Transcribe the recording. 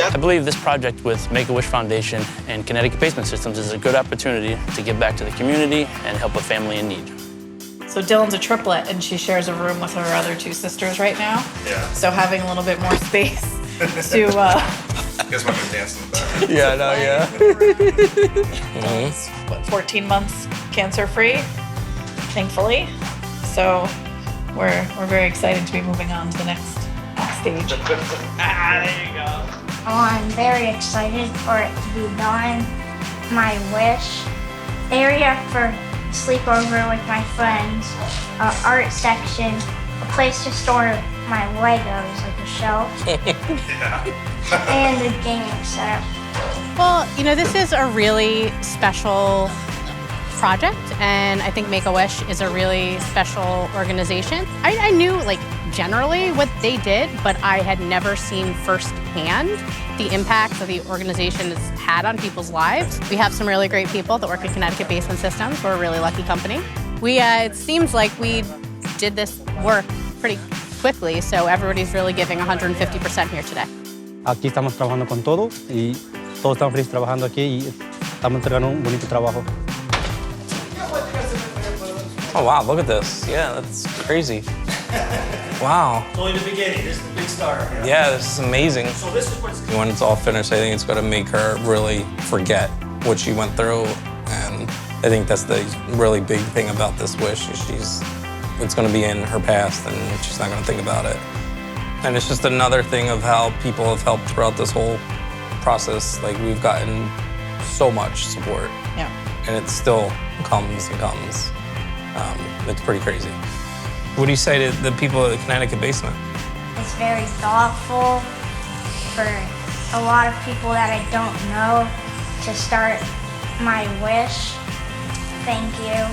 I believe this project with Make-A-Wish Foundation and Connecticut Basement Systems is a good opportunity to give back to the community and help a family in need. So Dylan's a triplet, and she shares a room with her other two sisters right now. Yeah. So having a little bit more space to... Guess what, I'm dancing in the back. Yeah, no, yeah. What, 14 months cancer-free, thankfully. So we're very excited to be moving on to the next stage. There you go. I'm very excited for it to be done. My wish area for sleepover with my friends, art section, a place to store my Legos, like a shelf, and a gaming setup. Well, you know, this is a really special project, and I think Make-A-Wish is a really special organization. I knew, like, generally what they did, but I had never seen firsthand the impact that the organization has had on people's lives. We have some really great people that work at Connecticut Basement Systems. We're a really lucky company. It seems like we did this work pretty quickly, so everybody's really giving 150% here today. Aquí estamos trabajando con todo y todos estamos felices trabajando aquí y estamos entregando un bonito trabajo. Oh, wow, look at this. Yeah, that's crazy. Wow. It's only the beginning. This is the big start. Yeah, this is amazing. So this is what's... When it's all finished, I think it's going to make her really forget what she went through. And I think that's the really big thing about this wish. It's going to be in her past, and she's not going to think about it. And it's just another thing of how people have helped throughout this whole process. Like, we've gotten so much support. Yeah. And it still comes and comes. It's pretty crazy. What do you say to the people at the Connecticut Basement? It's very thoughtful for a lot of people that I don't know to start my wish. Thank you.